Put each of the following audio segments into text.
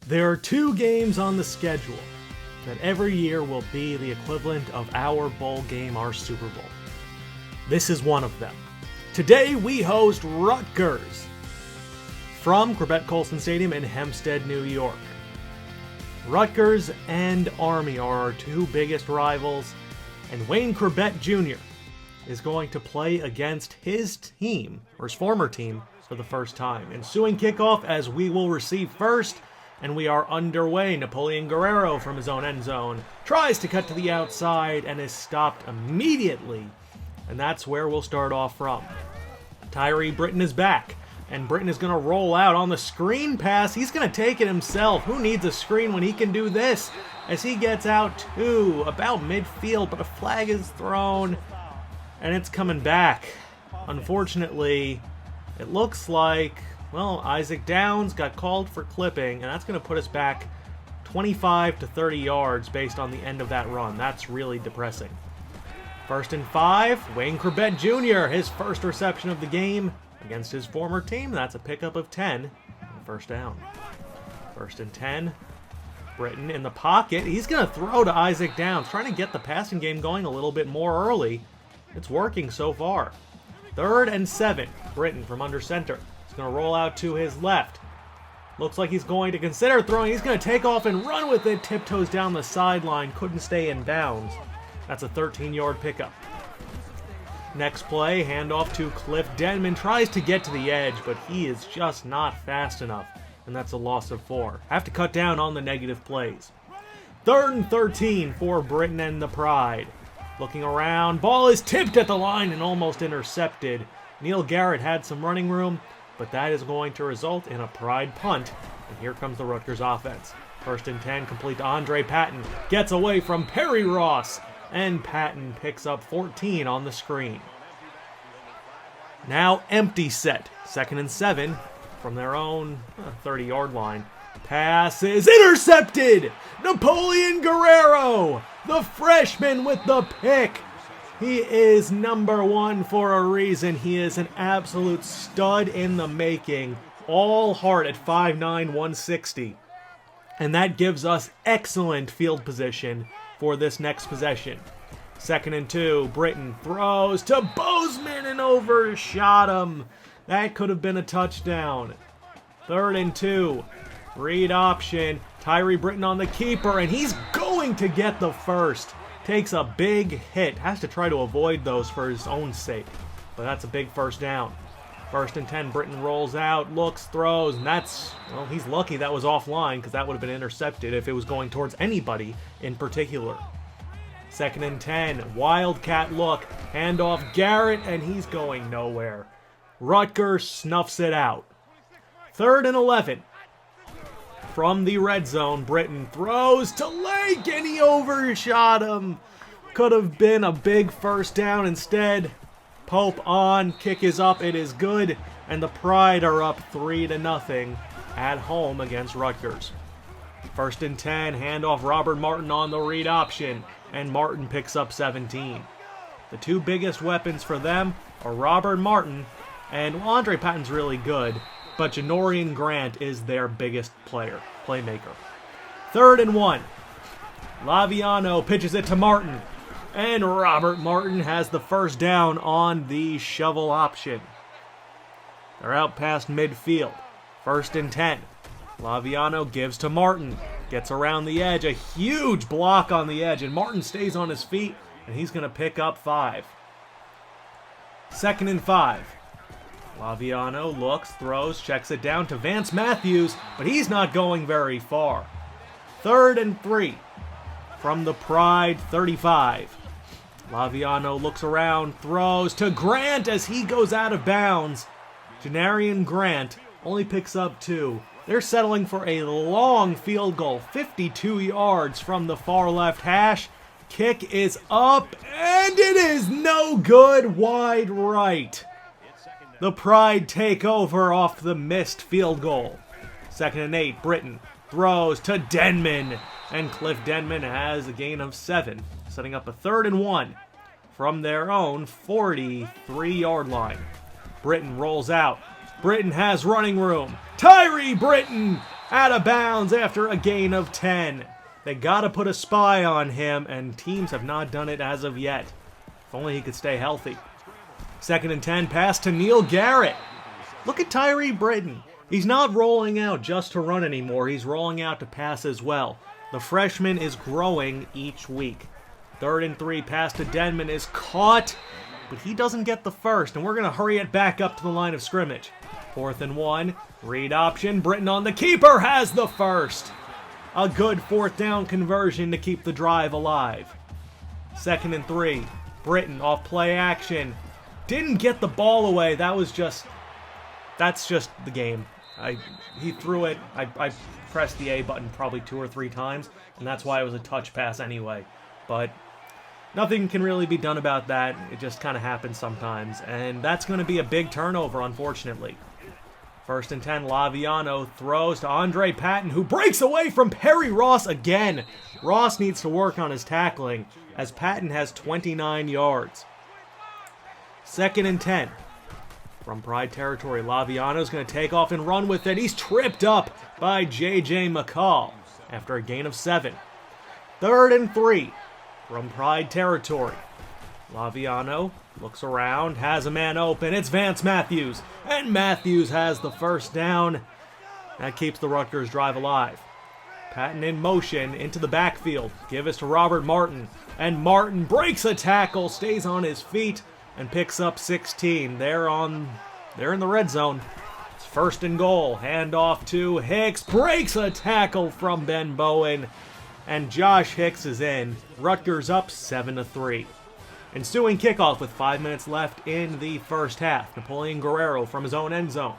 There are two games on the schedule that every year will be the equivalent of our bowl game, our Super Bowl. This is one of them. Today we host Rutgers from Chrebet Colston Stadium in Hempstead, New York. Rutgers and Army are our two biggest rivals, and Wayne Chrebet Jr. is going to play against his team, or his former team, for the first time. Ensuing kickoff as we will receive first, and we are underway. Napoleon Guerrero from his own end zone tries to cut to the outside and is stopped immediately, and that's where we'll start off from. Tyree Britton is back, and Britton is going to roll out on the screen pass. He's going to take it himself. Who needs a screen when he can do this? As he gets out to about midfield, but a flag is thrown, and it's coming back. Unfortunately, it looks like, well, Isaac Downs got called for clipping, and that's going to put us back 25 to 30 yards based on the end of that run. That's really depressing. 1st and 5, Wayne Chrebet Jr., his first reception of the game against his former team. That's a pickup of 10. First down. 1st and 10. Britton in the pocket. He's going to throw to Isaac Downs, trying to get the passing game going a little bit more early. It's working so far. 3rd and 7. Britton from under center. He's going to roll out to his left. Looks like he's going to consider throwing. He's going to take off and run with it. Tiptoes down the sideline. Couldn't stay in bounds. That's a 13-yard pickup. Next play, handoff to Cliff Denman. Tries to get to the edge, but he is just not fast enough. And that's a loss of 4. Have to cut down on the negative plays. 3rd and 13 for Britton and the Pride. Looking around, ball is tipped at the line and almost intercepted. Neil Garrett had some running room, but that is going to result in a Pride punt. And here comes the Rutgers offense. 1st and 10, complete to Andre Patton. Gets away from Perry Ross, and Patton picks up 14 on the screen. Now empty set. 2nd and 7 from their own 30-yard line. Pass is intercepted! Napoleon Guerrero, the freshman with the pick. He is number 1 for a reason. He is an absolute stud in the making. All heart at 5'9", 160. And that gives us excellent field position for this next possession. 2nd and 2, Britton throws to Bozeman and overshot him. That could have been a touchdown. 3rd and 2, read option. Tyree Britton on the keeper, and he's going to get the first. Takes a big hit. Has to try to avoid those for his own sake. But that's a big first down. 1st and 10, Britton rolls out, looks, throws, and that's, well, he's lucky that was offline because that would have been intercepted if it was going towards anybody in particular. 2nd and 10, wildcat look, handoff Garrett, and he's going nowhere. Rutgers snuffs it out. 3rd and 11. From the red zone, Britton throws to Lake, and he overshot him. Could have been a big first down instead. Pope on, kick is up, it is good, and the Pride are up 3-0 at home against Rutgers. 1st and 10, handoff Robert Martin on the read option, and Martin picks up 17. The two biggest weapons for them are Robert Martin, and Andre Patton's really good, but Janorian Grant is their biggest playmaker. 3rd and 1. Laviano pitches it to Martin, and Robert Martin has the first down on the shovel option. They're out past midfield. 1st and 10. Laviano gives to Martin. Gets around the edge. A huge block on the edge, and Martin stays on his feet, and he's going to pick up 5. 2nd and 5. Laviano looks, throws, checks it down to Vance Matthews, but he's not going very far. 3rd and 3. From the Pride 35. Laviano looks around, throws to Grant as he goes out of bounds. Janarian Grant only picks up 2. They're settling for a long field goal, 52 yards from the far left hash. Kick is up, and it is no good, wide right. The Pride take over off the missed field goal. 2nd and 8, Britton throws to Denman, and Cliff Denman has a gain of 7, setting up a 3rd and 1 from their own 43-yard line. Britton rolls out. Britton has running room. Tyree Britton out of bounds after a gain of 10. They gotta put a spy on him, and teams have not done it as of yet. If only he could stay healthy. 2nd and 10, pass to Neil Garrett. Look at Tyree Britton. He's not rolling out just to run anymore. He's rolling out to pass as well. The freshman is growing each week. 3rd and 3, pass to Denman is caught, but he doesn't get the first, and we're going to hurry it back up to the line of scrimmage. 4th and 1, read option, Britton on the keeper has the first. A good 4th down conversion to keep the drive alive. 2nd and 3, Britton off play action. Didn't get the ball away. That's just the game. He threw it. I pressed the A button probably 2 or 3 times, and that's why it was a touch pass anyway. But nothing can really be done about that. It just kind of happens sometimes, and that's going to be a big turnover, unfortunately. 1st and 10, Laviano throws to Andre Patton, who breaks away from Perry Ross again. Ross needs to work on his tackling, as Patton has 29 yards. 2nd and 10. From Pride territory, Laviano's going to take off and run with it. He's tripped up by J.J. McCall after a gain of 7. 3rd and 3. From Pride territory, Laviano looks around, has a man open. It's Vance Matthews, and Matthews has the first down. That keeps the Rutgers drive alive. Patton in motion into the backfield. Give us to Robert Martin, and Martin breaks a tackle, stays on his feet, and picks up 16. They're in the red zone. It's 1st and goal. Handoff to Hicks. Breaks a tackle from Ben Bowen. And Josh Hicks is in. Rutgers up 7-3. Ensuing kickoff with 5 minutes left in the first half. Napoleon Guerrero from his own end zone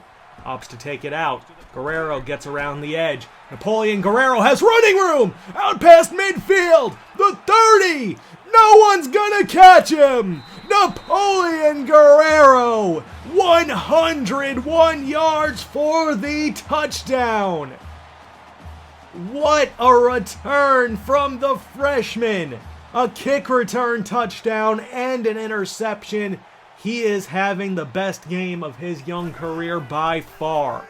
opts to take it out. Guerrero gets around the edge. Napoleon Guerrero has running room. Out past midfield. The 30. No one's gonna catch him. Napoleon Guerrero, 101 yards for the touchdown. What a return from the freshman. A kick return touchdown and an interception. He is having the best game of his young career by far.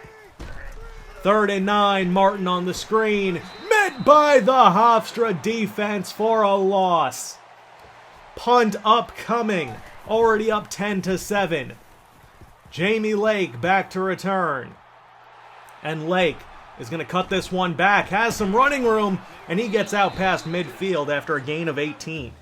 3rd and 9, Martin on the screen. Met by the Hofstra defense for a loss. Punt upcoming, already up 10-7. Jamie Lake back to return. And Lake is going to cut this one back, has some running room, and he gets out past midfield after a gain of 18.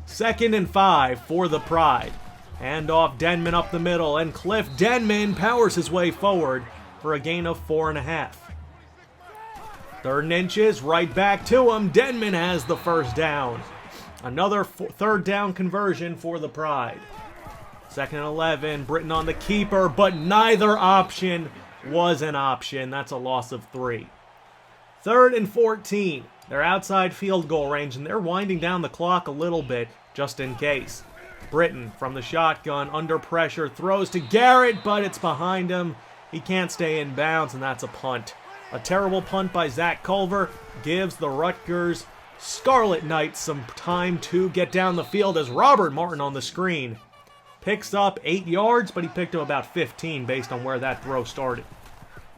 2nd and 5 for the Pride. Hand off Denman up the middle, and Cliff Denman powers his way forward for a gain of 4.5. 3rd and inches, right back to him. Denman has the first down. Another 3rd down conversion for the Pride. 2nd and 11, Britton on the keeper, but neither option was an option. That's a loss of 3. 3rd and 14. They're outside field goal range, and they're winding down the clock a little bit, just in case. Britton from the shotgun, under pressure, throws to Garrett, but it's behind him. He can't stay in bounds, and that's a punt. A terrible punt by Zach Culver gives the Rutgers Scarlet Knights some time to get down the field as Robert Martin on the screen picks up 8 yards, but he picked up about 15 based on where that throw started.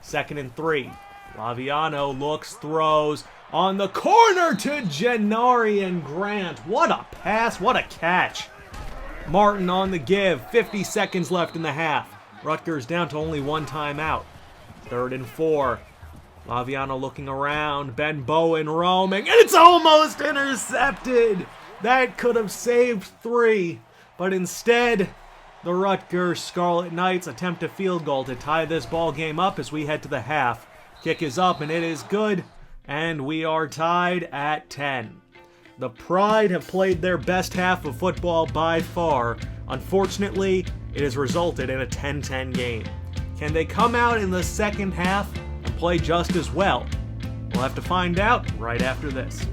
2nd and 3. Laviano looks, throws on the corner to Janarian Grant. What a pass, what a catch. Martin on the give, 50 seconds left in the half. Rutgers down to only 1 timeout. 3rd and 4. Laviano looking around, Ben Bowen roaming, and it's almost intercepted! That could have saved 3, but instead, the Rutgers Scarlet Knights attempt a field goal to tie this ball game up as we head to the half. Kick is up, and it is good, and we are tied at 10. The Pride have played their best half of football by far. Unfortunately, it has resulted in a 10-10 game. Can they come out in the second half and play just as well? We'll have to find out right after this.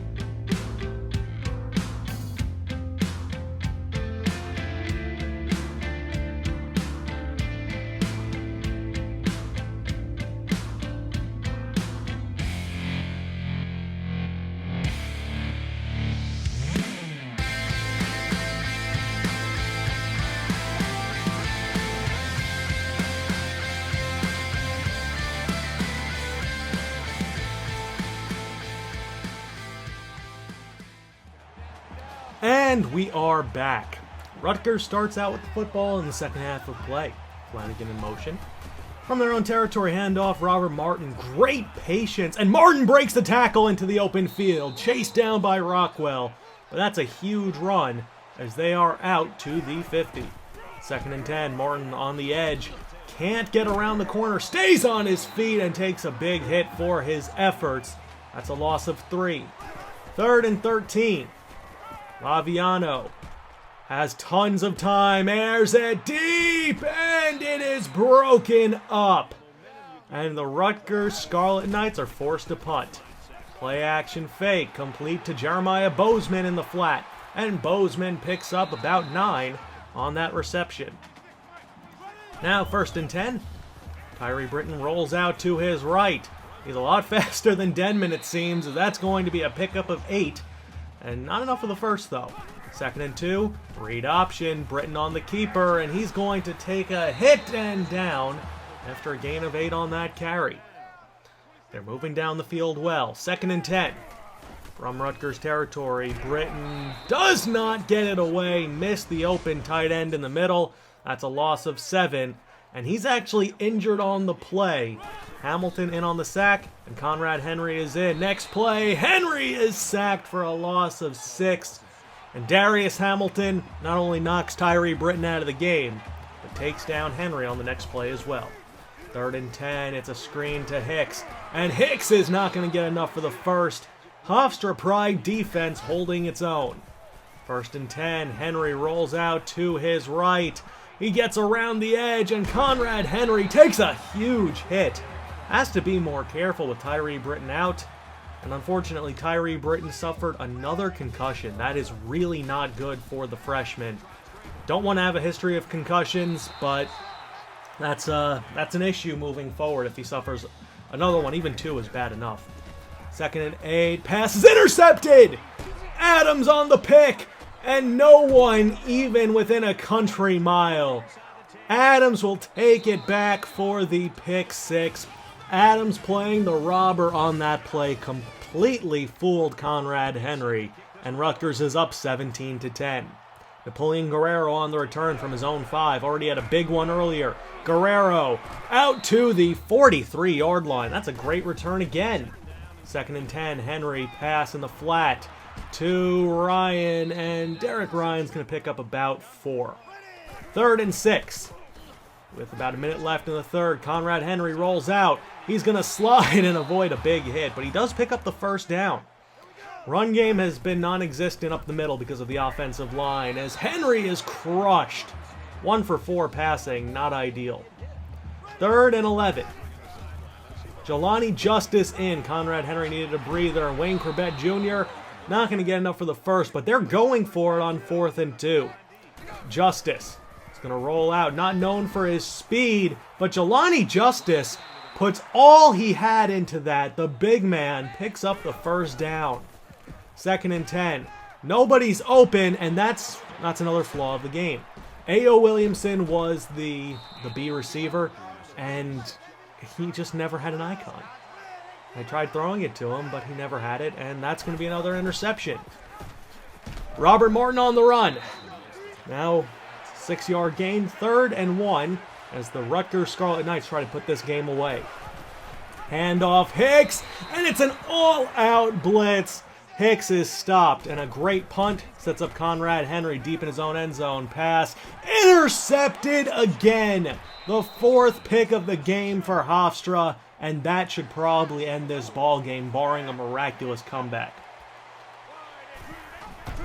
And we are back. Rutgers starts out with the football in the second half of play. Flanagan in motion. From their own territory, handoff, Robert Martin. Great patience, and Martin breaks the tackle into the open field. Chased down by Rockwell, but that's a huge run as they are out to the 50. 2nd and 10, Martin on the edge. Can't get around the corner, stays on his feet and takes a big hit for his efforts. That's a loss of 3. 3rd and 13. Laviano has tons of time, airs it deep, and it is broken up. And the Rutgers Scarlet Knights are forced to punt. Play action fake, complete to Jeremiah Bozeman in the flat. And Bozeman picks up about 9 on that reception. Now 1st and 10. Tyree Britton rolls out to his right. He's a lot faster than Denman, it seems. That's going to be a pickup of 8. And not enough for the first, though. 2nd and 2, read option, Britton on the keeper, and he's going to take a hit and down after a gain of 8 on that carry. They're moving down the field well. 2nd and 10. From Rutgers territory, Britton does not get it away, missed the open tight end in the middle. That's a loss of 7, and he's actually injured on the play. Hamilton in on the sack, and Conrad Henry is in. Next play, Henry is sacked for a loss of 6. And Darius Hamilton not only knocks Tyree Britton out of the game, but takes down Henry on the next play as well. 3rd and 10, it's a screen to Hicks. And Hicks is not going to get enough for the first. Hofstra Pride defense holding its own. 1st and 10, Henry rolls out to his right. He gets around the edge, and Conrad Henry takes a huge hit. Has to be more careful with Tyree Britton out. And unfortunately, Tyree Britton suffered another concussion. That is really not good for the freshman. Don't want to have a history of concussions, but that's an issue moving forward if he suffers another one. Even 2 is bad enough. 2nd and 8, pass is intercepted! Adams on the pick, and no one even within a country mile. Adams will take it back for the pick 6. Adams playing the robber on that play completely fooled Conrad Henry, and Rutgers is up 17-10. Napoleon Guerrero on the return from his own 5. Already had a big one earlier. Guerrero out to the 43-yard line. That's a great return again. 2nd and 10, Henry pass in the flat to Ryan, and Derek Ryan's going to pick up about 4. 3rd and 6. With about a minute left in the third, Conrad Henry rolls out. He's going to slide and avoid a big hit, but he does pick up the first down. Run game has been non-existent up the middle because of the offensive line, as Henry is crushed. 1 for 4 passing, not ideal. 3rd and 11. Jelani Justice in. Conrad Henry needed a breather, and Wayne Chrebet Jr. not going to get enough for the first, but they're going for it on 4th and 2. Justice going to roll out, not known for his speed, but Jelani Justice puts all he had into that. The big man picks up the first down. 2nd and 10. Nobody's open, and that's another flaw of the game. A.O. Williamson was the B receiver, and he just never had an icon. I tried throwing it to him, but he never had it, and that's going to be another interception. Robert Martin on the run. Now 6-yard gain, 3rd and 1, as the Rutgers Scarlet Knights try to put this game away. Handoff, Hicks, and it's an all-out blitz. Hicks is stopped, and a great punt sets up Conrad Henry deep in his own end zone. Pass intercepted again. The 4th pick of the game for Hofstra, and that should probably end this ball game, barring a miraculous comeback.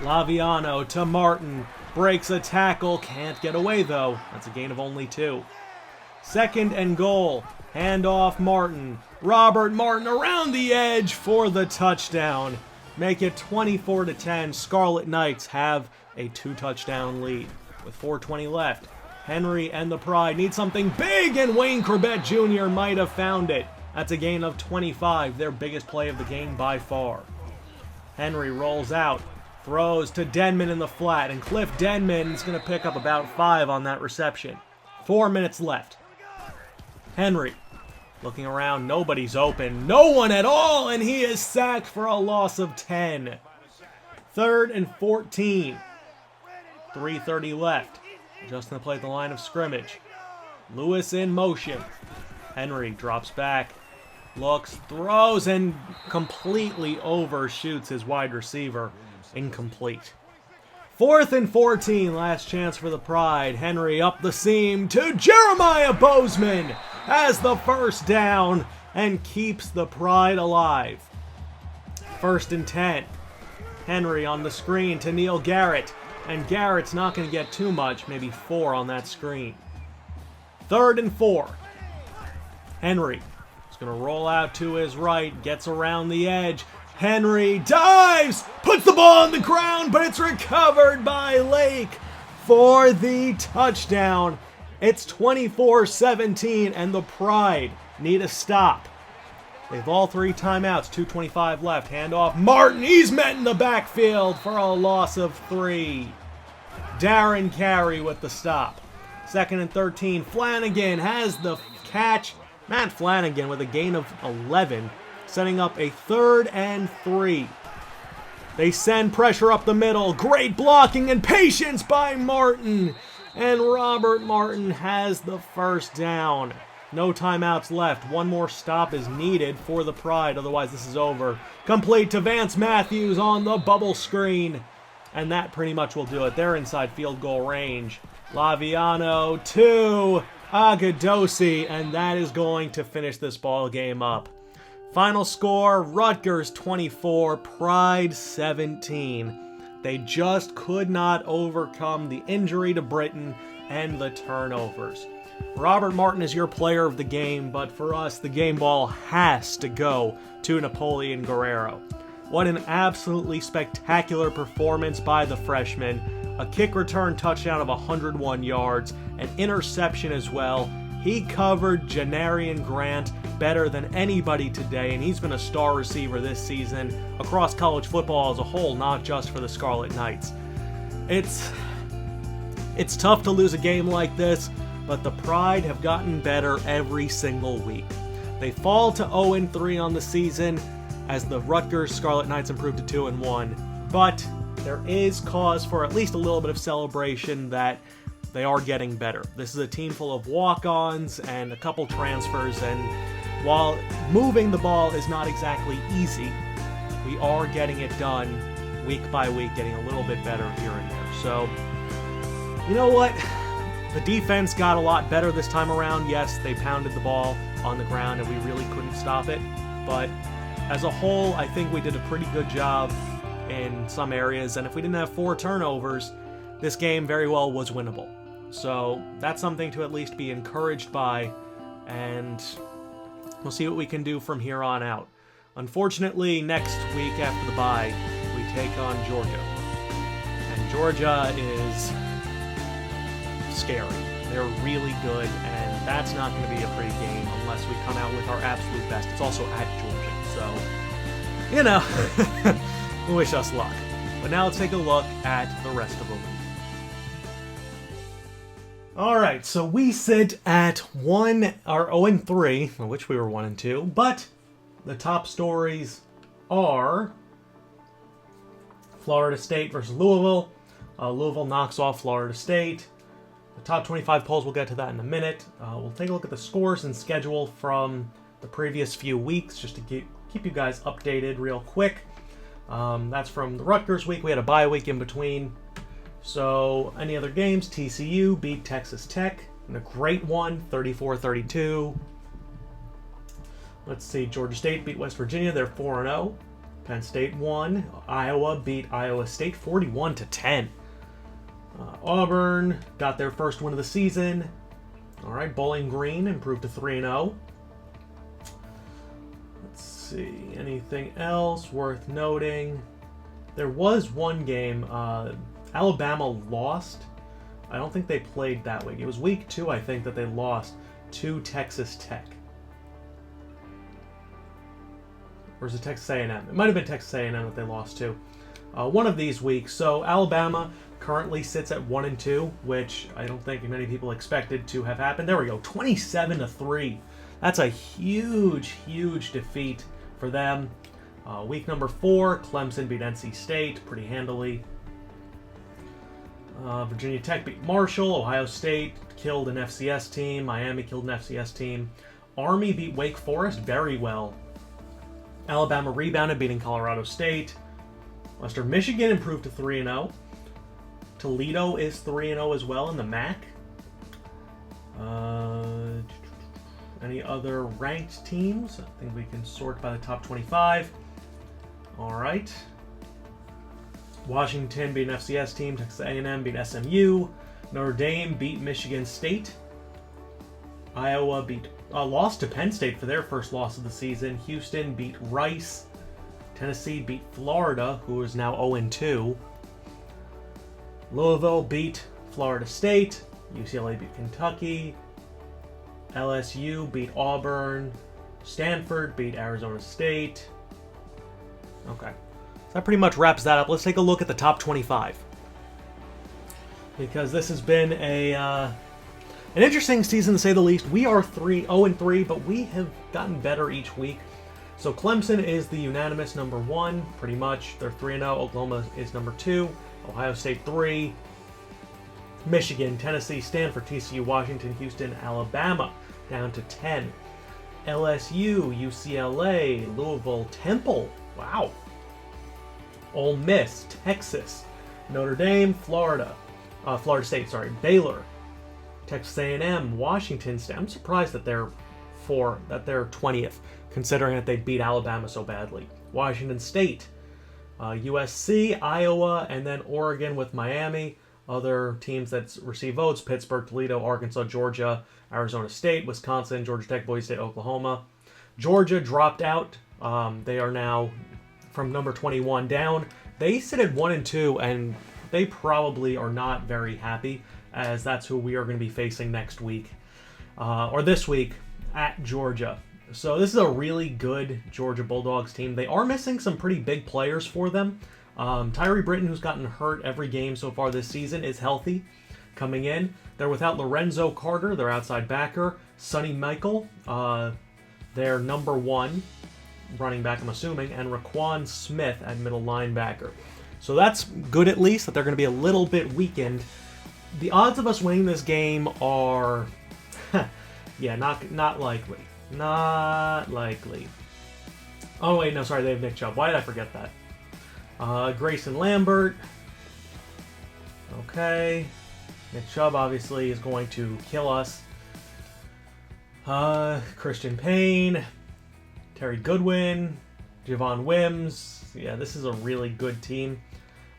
Laviano to Martin. Breaks a tackle, can't get away though. That's a gain of only 2. 2nd and goal. Handoff Martin. Robert Martin around the edge for the touchdown. Make it 24-10. Scarlet Knights have a 2-touchdown lead. With 4:20 left, Henry and the Pride need something big, and Wayne Chrebet Jr. might have found it. That's a gain of 25, their biggest play of the game by far. Henry rolls out. Throws to Denman in the flat, and Cliff Denman is going to pick up about 5 on that reception. 4 minutes left. Henry looking around, nobody's open, no one at all, and he is sacked for a loss of 10. 3rd and 14. 3:30 left. Adjusting the play at the line of scrimmage. Lewis in motion. Henry drops back. Looks, throws, and completely overshoots his wide receiver. Incomplete. 4th and 14, last chance for the Pride. Henry up the seam to Jeremiah Bozeman. Has the first down and keeps the Pride alive. 1st and 10. Henry on the screen to Neil Garrett. And Garrett's not going to get too much, maybe 4 on that screen. 3rd and 4. Henry is going to roll out to his right, gets around the edge. Henry dives, puts the ball on the ground, but it's recovered by Lake for the touchdown. It's 24-17, and the Pride need a stop. They have all 3 timeouts, 2:25 left. Handoff, Martin, he's met in the backfield for a loss of 3. Darren Carey with the stop. 2nd and 13, Flanagan has the catch. Matt Flanagan with a gain of 11, setting up a 3rd and 3. They send pressure up the middle. Great blocking and patience by Martin. And Robert Martin has the first down. No timeouts left. One more stop is needed for the Pride. Otherwise, this is over. Complete to Vance Matthews on the bubble screen. And that pretty much will do it. They're inside field goal range. Laviano to Agadosi. And that is going to finish this ball game up. Final score, Rutgers 24, Pride 17. They just could not overcome the injury to Britton and the turnovers. Robert Martin is your player of the game, but for us, the game ball has to go to Napoleon Guerrero. What an absolutely spectacular performance by the freshman. A kick return touchdown of 101 yards, an interception as well. He covered Janarian Grant better than anybody today, and he's been a star receiver this season across college football as a whole, not just for the Scarlet Knights. It's tough to lose a game like this, but the Pride have gotten better every single week. They fall to 0-3 on the season as the Rutgers Scarlet Knights improve to 2-1, but there is cause for at least a little bit of celebration that they are getting better. This is a team full of walk-ons and a couple transfers, and while moving the ball is not exactly easy, we are getting it done week by week, getting a little bit better here and there. So, you know what? The defense got a lot better this time around. Yes, they pounded the ball on the ground and we really couldn't stop it. But as a whole, I think we did a pretty good job in some areas. And if we didn't have 4 turnovers, this game very well was winnable. So that's something to at least be encouraged by. And we'll see what we can do from here on out. Unfortunately, next week after the bye, we take on Georgia. And Georgia is scary. They're really good, and that's not going to be a pretty game unless we come out with our absolute best. It's also at Georgia, so, you know, wish us luck. But now let's take a look at the rest of the league. Alright, so we sit at 0-3, which we were 1-2, but the top stories are Florida State versus Louisville. Louisville knocks off Florida State. The top 25 polls, we'll get to that in a minute. We'll take a look at the scores and schedule from the previous few weeks, just to keep you guys updated real quick. That's from the Rutgers week. We had a bye week in between. So, any other games? TCU beat Texas Tech in a great one, 34-32. Let's see, Georgia State beat West Virginia. They're 4-0. Penn State won. Iowa beat Iowa State 41-10. Auburn got their first win of the season. All right, Bowling Green improved to 3-0. Let's see, anything else worth noting? There was one game, Alabama lost. I don't think they played that week. It was week 2, I think, that they lost to Texas Tech. Or is it Texas A&M? It might have been Texas A&M that they lost to. One of these weeks. So Alabama currently sits at 1-2, which I don't think many people expected to have happened. There we go, 27-3. That's a huge, huge defeat for them. Week number 4, Clemson beat NC State pretty handily. Virginia Tech beat Marshall. Ohio State killed an FCS team. Miami killed an FCS team. Army beat Wake Forest very well. Alabama rebounded, beating Colorado State. Western Michigan improved to 3-0. Toledo is 3-0 as well in the MAC. Any other ranked teams? I think we can sort by the top 25. All right. Washington beat an FCS team. Texas A&M beat SMU. Notre Dame beat Michigan State. Iowa lost to Penn State for their first loss of the season. Houston beat Rice. Tennessee beat Florida, who is now 0-2. Louisville beat Florida State. UCLA beat Kentucky. LSU beat Auburn. Stanford beat Arizona State. Okay. So that pretty much wraps that up. Let's take a look at the top 25. Because this has been an interesting season, to say the least. We are 0-3, but we have gotten better each week. So Clemson is the unanimous number 1, pretty much. They're 3-0. Oklahoma is number 2. Ohio State 3. Michigan, Tennessee, Stanford, TCU, Washington, Houston, Alabama down to 10. LSU, UCLA, Louisville, Temple. Wow. Ole Miss, Texas, Notre Dame, Florida State, Baylor, Texas A&M, Washington State. I'm surprised that they're 20th, considering that they beat Alabama so badly. Washington State, USC, Iowa, and then Oregon with Miami. Other teams that receive votes: Pittsburgh, Toledo, Arkansas, Georgia, Arizona State, Wisconsin, Georgia Tech, Boise State, Oklahoma. Georgia dropped out. They are now from number 21 down. They sit at 1-2, and they probably are not very happy, as that's who we are going to be facing next week, or this week, at Georgia. So this is a really good Georgia Bulldogs team. They are missing some pretty big players for them. Tyree Britton, who's gotten hurt every game so far this season, is healthy coming in. They're without Lorenzo Carter, their outside backer. Sonny Michael, their number 1 running back, I'm assuming, and Raquan Smith at middle linebacker. So that's good, at least, that they're going to be a little bit weakened. The odds of us winning this game are, not likely. Not likely. Oh, wait, no, sorry, they have Nick Chubb. Why did I forget that? Grayson Lambert. Okay. Nick Chubb, obviously, is going to kill us. Christian Payne. Terry Goodwin. Javon Wims. Yeah, this is a really good team.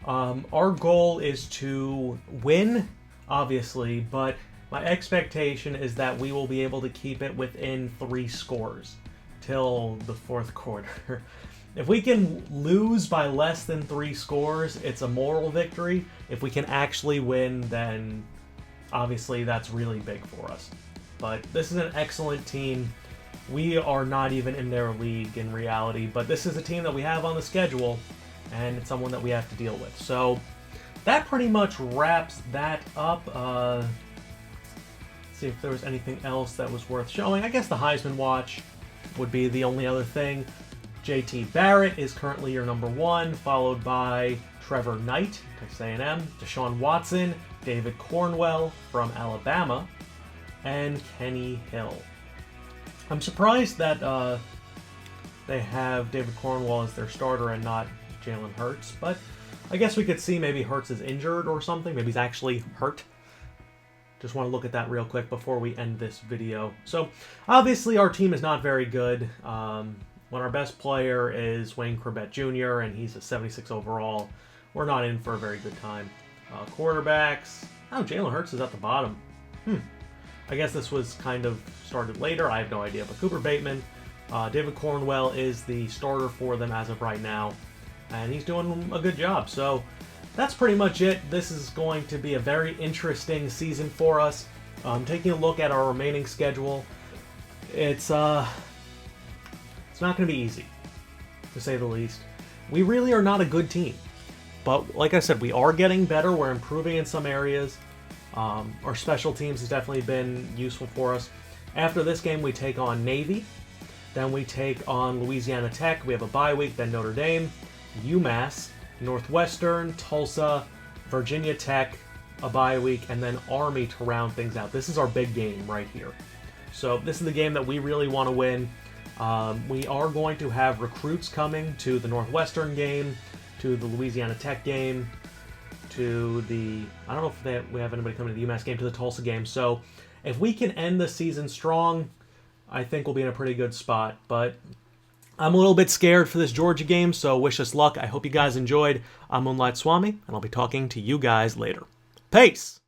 Our goal is to win, obviously, but my expectation is that we will be able to keep it within 3 scores till the 4th quarter. If we can lose by less than 3 scores, it's a moral victory. If we can actually win, then obviously that's really big for us. But this is an excellent team. We are not even in their league in reality, but this is a team that we have on the schedule, and it's someone that we have to deal with. So that pretty much wraps that up. Let's see if there was anything else that was worth showing. I guess the Heisman watch would be the only other thing. JT Barrett is currently your number 1, followed by Trevor Knight, Texas A&M, Deshaun Watson, David Cornwell from Alabama, and Kenny Hill. I'm surprised that they have David Cornwell as their starter and not Jalen Hurts, but I guess we could see maybe Hurts is injured or something. Maybe he's actually hurt. Just want to look at that real quick before we end this video. So, obviously our team is not very good. When our best player is Wayne Chrebet Jr., and he's a 76 overall, we're not in for a very good time. Quarterbacks, Jalen Hurts is at the bottom. I guess this was kind of started later. I have no idea. But Cooper Bateman, David Cornwell is the starter for them as of right now, and he's doing a good job. So that's pretty much it. This is going to be a very interesting season for us. Taking a look at our remaining schedule, it's not going to be easy, to say the least. We really are not a good team. But like I said, we are getting better. We're improving in some areas. Our special teams has definitely been useful for us. After this game, we take on Navy. Then we take on Louisiana Tech. We have a bye week. Then Notre Dame, UMass, Northwestern, Tulsa, Virginia Tech, a bye week, and then Army to round things out. This is our big game right here. So this is the game that we really want to win. We are going to have recruits coming to the Northwestern game, to the Louisiana Tech game, to the, I don't know if we have anybody coming to the UMass game, to the Tulsa game. So if we can end the season strong, I think we'll be in a pretty good spot. But I'm a little bit scared for this Georgia game, so wish us luck. I hope you guys enjoyed. I'm Moonlight Swami, and I'll be talking to you guys later. Peace!